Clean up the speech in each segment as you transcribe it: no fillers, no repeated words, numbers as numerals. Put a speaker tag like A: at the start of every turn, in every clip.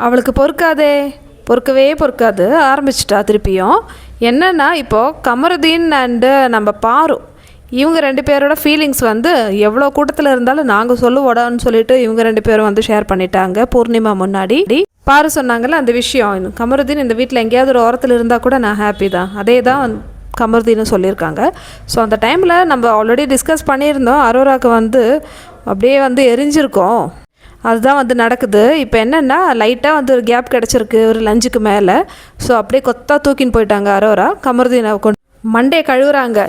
A: அவளுக்கு பொறுக்கவே பொறுக்காது, ஆரம்பிச்சிட்டா திருப்பியும். என்னென்னா இப்போது கமருதீன் அண்டு நம்ம பாரு இவங்க 2 பேரோட ஃபீலிங்ஸ் வந்து எவ்வளோ கூட்டத்தில் இருந்தாலும் நாங்கள் சொல்லுவோடான்னு சொல்லிட்டு இவங்க 2 பேரும் வந்து ஷேர் பண்ணிட்டாங்க பூர்ணிமா முன்னாடி. பாரு சொன்னாங்கல்ல அந்த விஷயம், கமருதீன் இந்த வீட்டில் எங்கேயாவது ஒரு ஓரத்தில் இருந்தால் கூட நான் ஹாப்பி தான், அதே தான் கமருதீன்னு சொல்லியிருக்காங்க. ஸோ அந்த டைமில் நம்ம ஆல்ரெடி டிஸ்கஸ் பண்ணியிருந்தோம், அரோராவுக்கு வந்து அப்படியே வந்து எரிஞ்சிருக்கோம், அதுதான் வந்து நடக்குது. இப்போ என்னென்னா லைட்டாக வந்து ஒரு கேப் கிடச்சிருக்கு ஒரு லஞ்சுக்கு மேலே. ஸோ அப்படியே கொத்தாக தூக்கின்னு போயிட்டாங்க அரோரா. கமருதீனை கொண்டு மண்டே கழுவுறாங்க.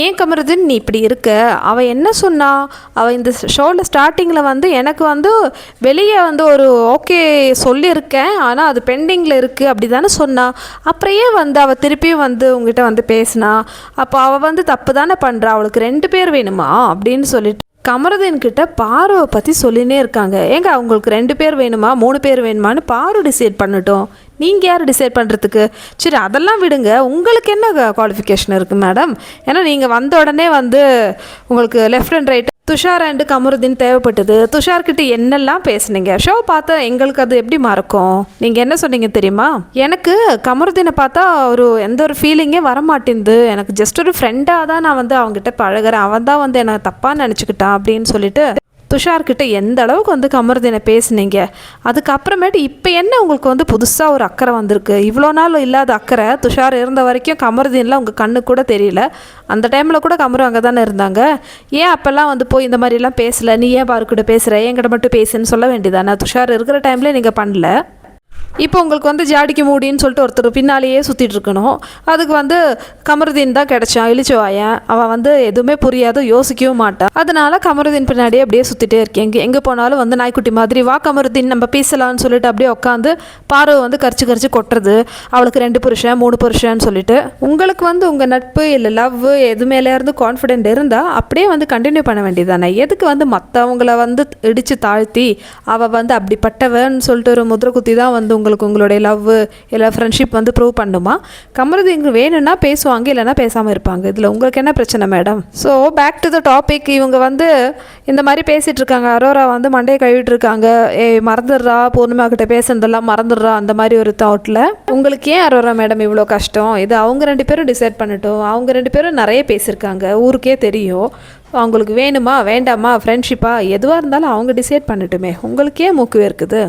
A: ஏன் கமருதீன் நீ இப்படி இருக்க, அவள் என்ன சொன்னா, அவள் இந்த ஷோவில் ஸ்டார்டிங்கில் வந்து எனக்கு வந்து வெளியே வந்து ஒரு ஓகே சொல்லியிருக்கேன், ஆனால் அது பெண்டிங்கில் இருக்குது அப்படி தானே சொன்னா, அப்புறம் ஏன் வந்து அவள் திருப்பியும் வந்து உங்ககிட்ட வந்து பேசினா, அப்போ அவள் வந்து தப்பு தானே பண்ணுறா, அவளுக்கு 2 பேர் வேணுமா அப்படின்னு சொல்லிட்டு கமருதீன் கிட்ட பாருவை பற்றி சொல்லினே இருக்காங்க. ஏங்க அவங்களுக்கு 2 பேர் வேணுமா 3 பேர் வேணுமான்னு பாரு டிசைட் பண்ணட்டும், நீங்கள் யார் டிசைட் பண்ணுறதுக்கு? சரி அதெல்லாம் விடுங்க, உங்களுக்கு என்ன குவாலிஃபிகேஷன் இருக்குது மேடம்? ஏன்னா நீங்கள் வந்த உடனே வந்து உங்களுக்கு left and right Tushar and Kamaruddin தேவைப்பட்டது, துஷார்கிட்ட என்னெல்லாம் பேசுனீங்க, ஷோ பார்த்தா எங்களுக்கு அது எப்படி மறக்கும்? நீங்கள் என்ன சொன்னீங்க தெரியுமா, எனக்கு கமருதீனை பார்த்தா எந்த ஒரு ஃபீலிங்கே வரமாட்டேங்குது, எனக்கு ஜஸ்ட் ஒரு ஃப்ரெண்டாக தான் நான் வந்து அவங்ககிட்ட பழகிறேன், அவன் தான் வந்து என்னை தப்பாக நினச்சிக்கிட்டான் அப்படின்னு சொல்லிட்டு துஷார்கிட்ட எந்த அளவுக்கு வந்து கமருதீனை பேசுனீங்க. அதுக்கப்புறமேட்டு இப்போ என்ன உங்களுக்கு வந்து புதுசாக ஒரு அக்கறை வந்திருக்கு? இவ்வளோ நாள் இல்லாத அக்கறை துஷார் இருந்த வரைக்கும் கமருதீனில் உங்கள் கண்ணு கூட தெரியல. அந்த டைமில் கூட கமரு அங்கே தானே இருந்தாங்க. ஏன் அப்போல்லாம் வந்து போய் இந்த மாதிரிலாம் பேசலை, நீ ஏன் பாரு கூட பேசுகிற, என்கிட்ட மட்டும் பேசுன்னு சொல்ல வேண்டியதானே? துஷார் இருக்கிற டைம்லேயே நீங்கள் பண்ணல. இப்போ உங்களுக்கு வந்து ஜாடிக்கு மூடின்னு சொல்லிட்டு ஒருத்தர் பின்னாலேயே சுற்றிட்டு இருக்கணும். அதுக்கு வந்து கமருதீன் தான் கிடச்சான், இழிச்சுவாயன். அவன் வந்து எதுவுமே புரியாத, யோசிக்கவும் மாட்டான். அதனால கமருதீன் பின்னாடியே அப்படியே சுற்றிட்டே இருக்கேன். எங்கே போனாலும் வந்து நாய்க்குட்டி மாதிரி வா கமருதீன் நம்ம பேசலான்னு சொல்லிட்டு அப்படியே உட்காந்து பார்வை வந்து கரிச்சு கொட்டுறது, அவளுக்கு 2 புருஷன் 3 புருஷன்னு சொல்லிட்டு. உங்களுக்கு வந்து உங்கள் நட்பு இல்லை லவ் எது மேலேருந்து கான்ஃபிடென்ட் இருந்தால் அப்படியே வந்து கண்டினியூ பண்ண வேண்டியதானே. எதுக்கு வந்து மற்றவங்கள வந்து இடித்து தாழ்த்தி அவள் வந்து அப்படிப்பட்டவன்னு சொல்லிட்டு ஒரு முதிரை குத்தி தான் வந்து உங்களுக்கு உங்களுடைய லவ் இல்லை ஃப்ரெண்ட்ஷிப் வந்து ப்ரூவ் பண்ணுமா? கமருதீன் வேணும்னா பேசுவாங்க, இல்லைனா பேசாமல் இருப்பாங்க. இதில் உங்களுக்கு என்ன பிரச்சனை madam? So back to the topic. இவங்க வந்து இந்த மாதிரி பேசிகிட்டு இருக்காங்க. அரோரா வந்து மண்டையை கழுவிட்டு இருக்காங்க. மறந்துடுறா, பூர்ணிமா கிட்ட பேசுனதெல்லாம் மறந்துடுறா, அந்த மாதிரி ஒரு தாட்டில். உங்களுக்கு ஏன் அரோரா மேடம் இவ்வளோ கஷ்டம்? இது அவங்க 2 பேரும் டிசைட் பண்ணட்டும். அவங்க 2 பேரும் நிறைய பேசியிருக்காங்க, ஊருக்கே தெரியும். அவங்களுக்கு வேணுமா வேண்டாமா ஃப்ரெண்ட்ஷிப்பா எதுவாக இருந்தாலும் அவங்க டிசைட் பண்ணட்டுமே. உங்களுக்கு ஏன் மூக்கு இருக்குது?